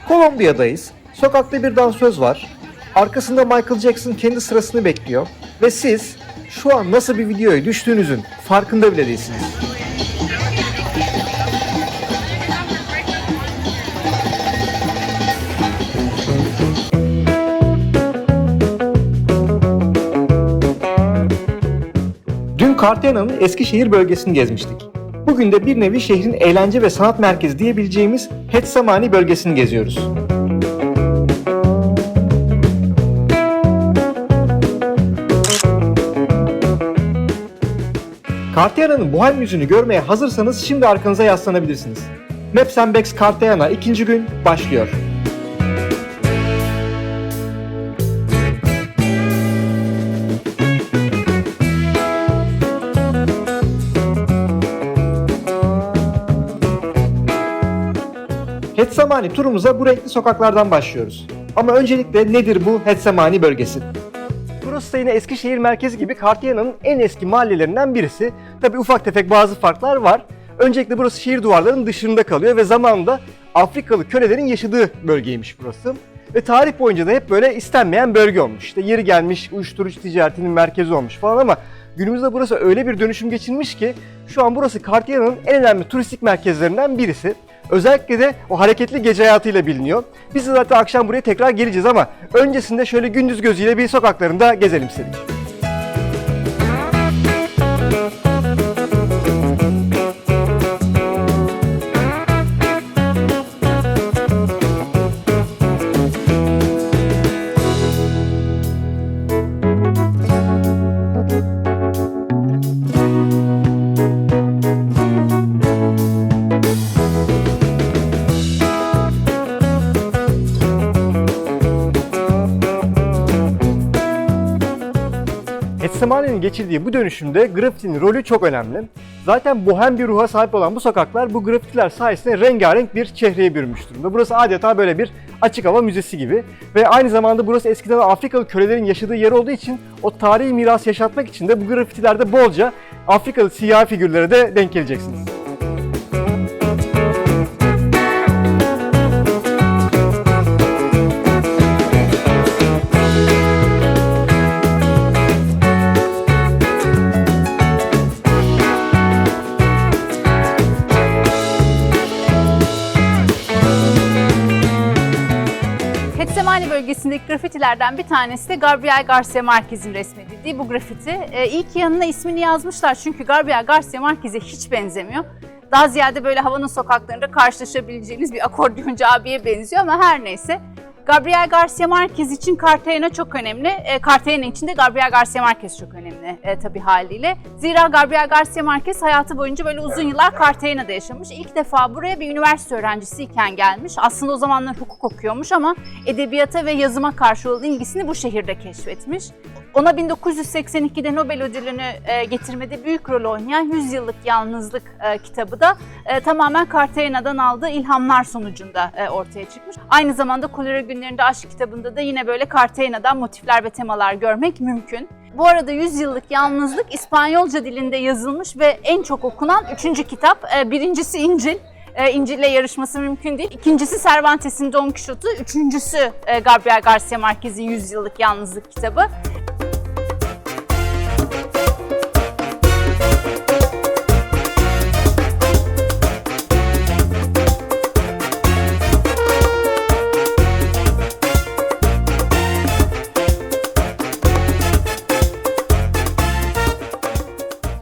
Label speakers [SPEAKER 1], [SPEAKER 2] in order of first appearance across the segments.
[SPEAKER 1] Kolombiya'dayız. Sokakta bir dansöz var. Arkasında Michael Jackson kendi sırasını bekliyor. Ve siz şu an nasıl bir videoya düştüğünüzün farkında bile değilsiniz. Dün Cartagena'nın Eskişehir bölgesini gezmiştik. Bugün de bir nevi şehrin eğlence ve sanat merkezi diyebileceğimiz Getsemani bölgesini geziyoruz. Cartagena'nın bohem yüzünü görmeye hazırsanız şimdi arkanıza yaslanabilirsiniz. Maps and Bags Cartagena 2. gün başlıyor. Getsemani turumuza bu renkli sokaklardan başlıyoruz. Ama öncelikle nedir bu Getsemani bölgesi? Burası da yine Eskişehir merkezi gibi Cartagena'nın en eski mahallelerinden birisi. Tabi ufak tefek bazı farklar var. Öncelikle burası şehir duvarlarının dışında kalıyor ve zamanında Afrikalı kölelerin yaşadığı bölgeymiş burası. Ve tarih boyunca da hep böyle istenmeyen bölge olmuş. İşte yeri gelmiş uyuşturucu ticaretinin merkezi olmuş falan ama günümüzde burası öyle bir dönüşüm geçirmiş ki şu an burası Cartagena'nın en önemli turistik merkezlerinden birisi. Özellikle de o hareketli gece hayatıyla biliniyor. Biz de zaten akşam buraya tekrar geleceğiz ama öncesinde şöyle gündüz gözüyle bir sokaklarında gezelim istedik. Getsemani'nin geçirdiği bu dönüşümde grafitinin rolü çok önemli. Zaten bohem bir ruha sahip olan bu sokaklar bu grafitiler sayesinde rengarenk bir çehreye bürünmüş durumda. Burası adeta böyle bir açık hava müzesi gibi. Ve aynı zamanda burası eskiden Afrikalı kölelerin yaşadığı yer olduğu için o tarihi mirası yaşatmak için de bu grafitilerde bolca Afrikalı siyahi figürlere de denk geleceksiniz.
[SPEAKER 2] Getsemani bölgesindeki grafitilerden bir tanesi de Gabriel Garcia Marquez'in resmedildiği bu grafiti. İyi ki yanına ismini yazmışlar çünkü Gabriel Garcia Marquez'e hiç benzemiyor. Daha ziyade böyle havanın sokaklarında karşılaşabileceğiniz bir akordeoncu abiye benziyor ama her neyse. Gabriel Garcia Marquez için Cartagena çok önemli. Cartagena için de Gabriel Garcia Marquez çok önemli tabii haliyle. Zira Gabriel Garcia Marquez hayatı boyunca böyle uzun yıllar Cartagena'da yaşamış. İlk defa buraya bir üniversite öğrencisiyken gelmiş. Aslında o zamanlar hukuk okuyormuş ama edebiyata ve yazıma karşı olan ilgisini bu şehirde keşfetmiş. Ona 1982'de Nobel ödülünü getirmede büyük rol oynayan 100 Yıllık Yalnızlık kitabı da tamamen Cartagena'dan aldığı ilhamlar sonucunda ortaya çıkmış. Aynı zamanda Kolera Günlerinde Aşk kitabında da yine böyle Cartagena'dan motifler ve temalar görmek mümkün. Bu arada 100 Yıllık Yalnızlık İspanyolca dilinde yazılmış ve en çok okunan 3. kitap. Birincisi İncil. İncil'le yarışması mümkün değil. İkincisi Cervantes'in Don Quixote'u, üçüncüsü Gabriel Garcia Marquez'in 100 Yıllık Yalnızlık kitabı.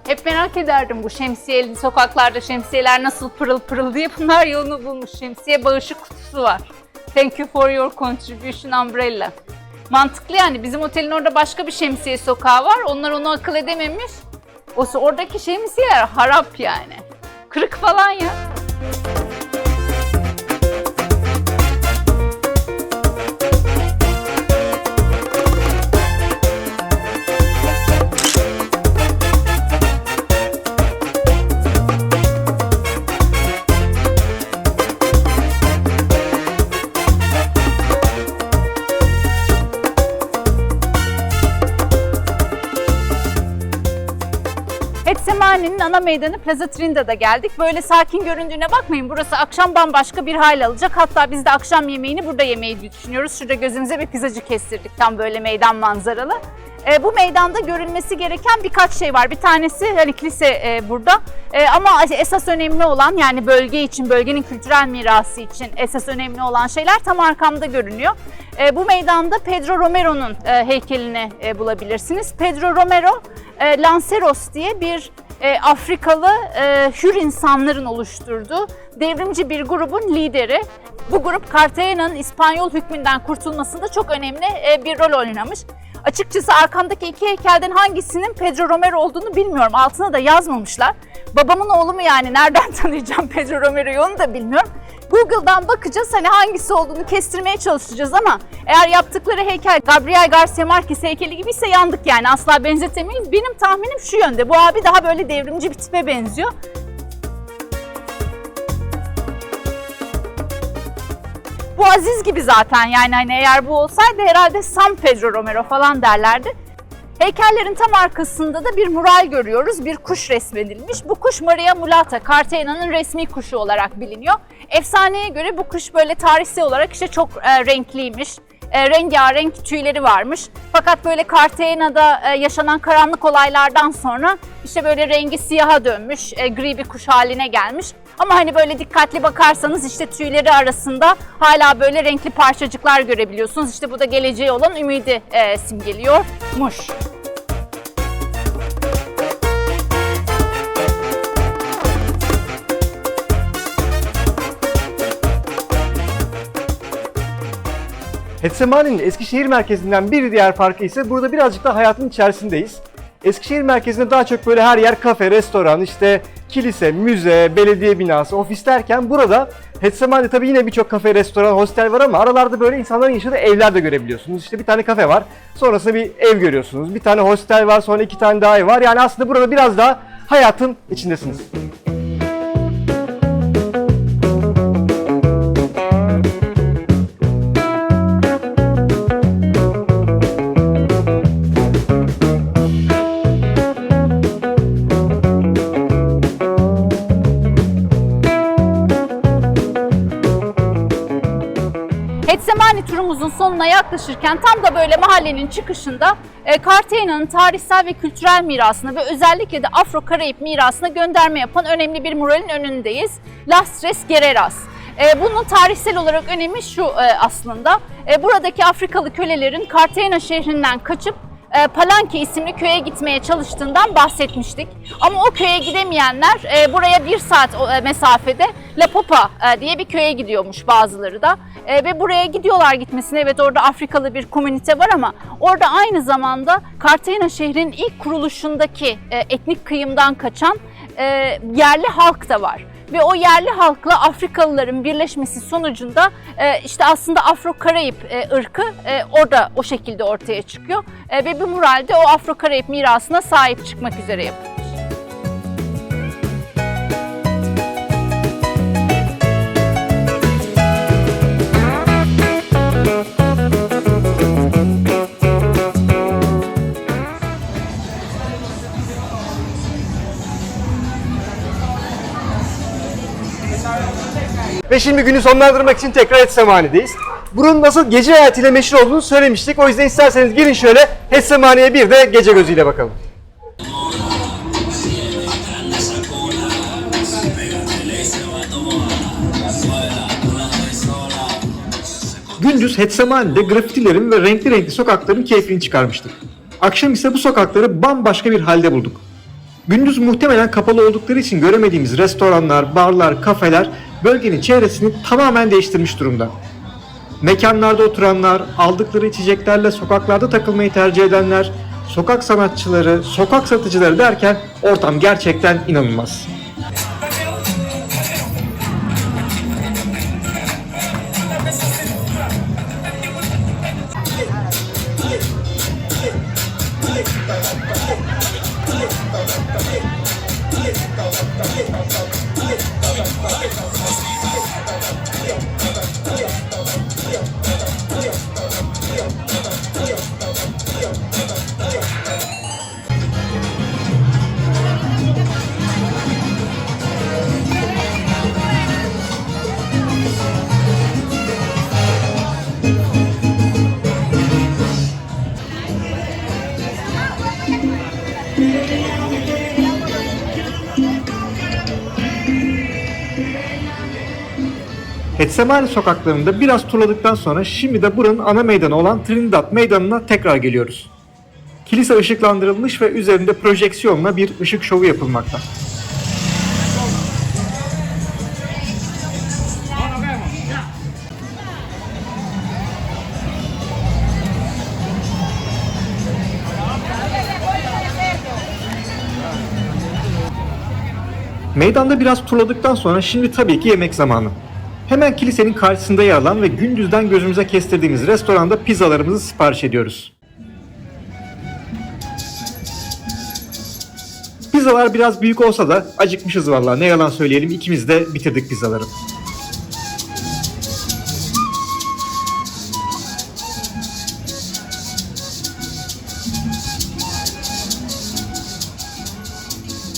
[SPEAKER 2] Hep merak ederdim bu şemsiyeli sokaklarda şemsiyeler nasıl pırıl pırıl diye. Bunlar yolunu bulmuş. Şemsiye bağışı kutusu var. Thank you for your contribution umbrella. Mantıklı yani. Bizim otelin orada başka bir şemsiye sokağı var. Onlar onu akıl edememiş. Oradaki şemsiyeler harap yani. Kırık falan ya. Getsemane'nin ana meydanı Plaza Trinda'da geldik. Böyle sakin göründüğüne bakmayın. Burası akşam bambaşka bir hal alacak. Hatta biz de akşam yemeğini burada yemeyi düşünüyoruz. Şurada gözümüze bir pizzacı kestirdik tam böyle meydan manzaralı. Bu meydanda görülmesi gereken birkaç şey var. Bir tanesi hani kilise burada. Ama esas önemli olan, yani bölge için, bölgenin kültürel mirası için esas önemli olan şeyler tam arkamda görünüyor. Bu meydanda Pedro Romero'nun heykelini bulabilirsiniz. Pedro Romero, Lanceros diye bir Afrikalı hür insanların oluşturduğu devrimci bir grubun lideri. Bu grup Cartagena'nın İspanyol hükmünden kurtulmasında çok önemli bir rol oynamış. Açıkçası arkamdaki iki heykelden hangisinin Pedro Romero olduğunu bilmiyorum. Altına da yazmamışlar. Babamın oğlu mu yani, nereden tanıyacağım Pedro Romero'yu onu da bilmiyorum. Google'dan bakacağız, hani hangisi olduğunu kestirmeye çalışacağız ama eğer yaptıkları heykel Gabriel Garcia Marquez heykeli gibiyse yandık yani, asla benzetemeyiz. Benim tahminim şu yönde: bu abi daha böyle devrimci bir tipe benziyor. Bu Aziz gibi zaten, yani hani eğer bu olsaydı herhalde San Pedro Romero falan derlerdi. Heykellerin tam arkasında da bir mural görüyoruz. Bir kuş resmedilmiş. Bu kuş Maria Mulata, Cartagena'nın resmi kuşu olarak biliniyor. Efsaneye göre bu kuş böyle tarihsel olarak işte çok renkliymiş. Rengarenk tüyleri varmış. Fakat böyle Cartagena'da yaşanan karanlık olaylardan sonra işte böyle rengi siyaha dönmüş, gri bir kuş haline gelmiş. Ama hani böyle dikkatli bakarsanız işte tüyleri arasında hala böyle renkli parçacıklar görebiliyorsunuz. İşte bu da geleceğe olan ümidi simgeliyormuş.
[SPEAKER 1] Getsemane'nin Eskişehir merkezinden bir diğer farkı ise burada birazcık da hayatın içerisindeyiz. Eskişehir merkezinde daha çok böyle her yer kafe, restoran, işte kilise, müze, belediye binası, ofis derken burada Getsemane'de tabii yine birçok kafe, restoran, hostel var ama aralarda böyle insanların yaşadığı evler de görebiliyorsunuz. İşte bir tane kafe var, sonrasında bir ev görüyorsunuz. Bir tane hostel var, sonra 2 tane daha ev var. Yani aslında burada biraz daha hayatın içindesiniz.
[SPEAKER 2] Getsemane turumuzun sonuna yaklaşırken tam da böyle mahallenin çıkışında Cartagena'nın tarihsel ve kültürel mirasına ve özellikle de Afro-Karayip mirasına gönderme yapan önemli bir muralin önündeyiz. Las Tres Guerreras. Bunun tarihsel olarak önemi şu aslında. Buradaki Afrikalı kölelerin Cartagena şehrinden kaçıp Palenque isimli köye gitmeye çalıştığından bahsetmiştik. Ama o köye gidemeyenler buraya 1 saat mesafede La Popa diye bir köye gidiyormuş bazıları da. Ve buraya gidiyorlar gitmesine. Evet, orada Afrikalı bir komünite var ama orada aynı zamanda Cartagena şehrinin ilk kuruluşundaki etnik kıyımdan kaçan yerli halk da var. Ve o yerli halkla Afrikalıların birleşmesi sonucunda işte aslında Afro-Karayip ırkı orada o şekilde ortaya çıkıyor. Ve bu muralde o Afro-Karayip mirasına sahip çıkmak üzere yapılmış.
[SPEAKER 1] Ve şimdi günü sonlandırmak için tekrar Getsemane'deyiz. Buranın nasıl gece hayatıyla meşhur olduğunu söylemiştik. O yüzden isterseniz gelin şöyle Getsemane'ye bir de gece gözüyle bakalım. Gündüz Getsemane'de grafitilerin ve renkli renkli sokakların keyfini çıkarmıştık. Akşam ise bu sokakları bambaşka bir halde bulduk. Gündüz muhtemelen kapalı oldukları için göremediğimiz restoranlar, barlar, kafeler bölgenin çevresini tamamen değiştirmiş durumda. Mekanlarda oturanlar, aldıkları içeceklerle sokaklarda takılmayı tercih edenler, sokak sanatçıları, sokak satıcıları derken ortam gerçekten inanılmaz. Getsemani sokaklarında biraz turladıktan sonra şimdi de buranın ana meydanı olan Trinidad Meydanı'na tekrar geliyoruz. Kilise ışıklandırılmış ve üzerinde projeksiyonla bir ışık şovu yapılmakta. Meydanda biraz turladıktan sonra şimdi tabii ki yemek zamanı. Hemen kilisenin karşısında yer alan ve gündüzden gözümüze kestirdiğimiz restoranda pizzalarımızı sipariş ediyoruz. Pizzalar biraz büyük olsa da acıkmışız vallahi, ne yalan söyleyelim, ikimiz de bitirdik pizzaları.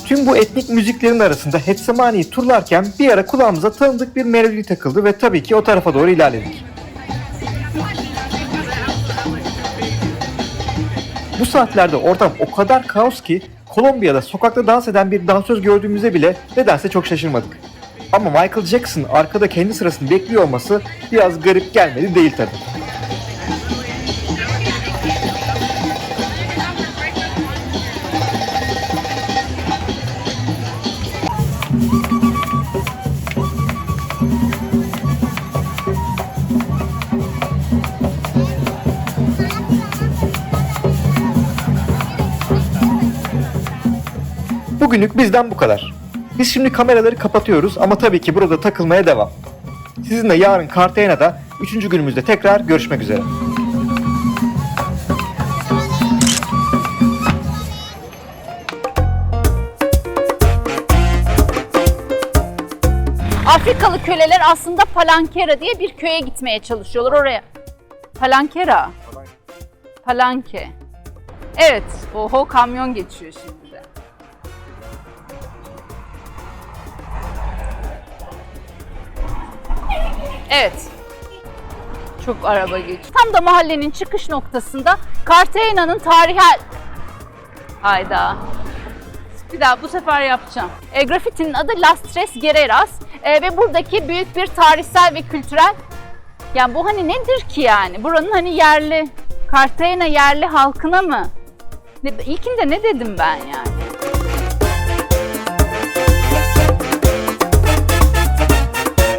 [SPEAKER 1] Tüm bu etnik müziklerin arasında Getsemani'yi turlarken bir ara kulağımıza tanıdık bir melodi takıldı ve tabii ki o tarafa doğru ilerledik. Bu saatlerde ortam o kadar kaos ki Kolombiya'da sokakta dans eden bir dansöz gördüğümüzde bile nedense çok şaşırmadık. Ama Michael Jackson arkada kendi sırasını bekliyor olması biraz garip gelmedi değil tabii. Bugünlük bizden bu kadar. Biz şimdi kameraları kapatıyoruz ama tabii ki burada takılmaya devam. Sizinle yarın Cartagena'da 3. günümüzde tekrar görüşmek üzere.
[SPEAKER 2] Afrikalı köleler aslında Palankera diye bir köye gitmeye çalışıyorlar oraya. Palankera. Palanke. Evet, oho kamyon geçiyor şimdi de. Evet. Çok araba geçiyor. Tam da mahallenin çıkış noktasında Cartagena'nın tarihi... Hayda. Bir daha bu sefer yapacağım. Grafitinin adı Las Tres Guerreras ve buradaki büyük bir tarihsel ve kültürel... Yani bu hani nedir ki yani? Buranın hani yerli, Cartagena yerli halkına mı? İlkinde ne dedim ben yani?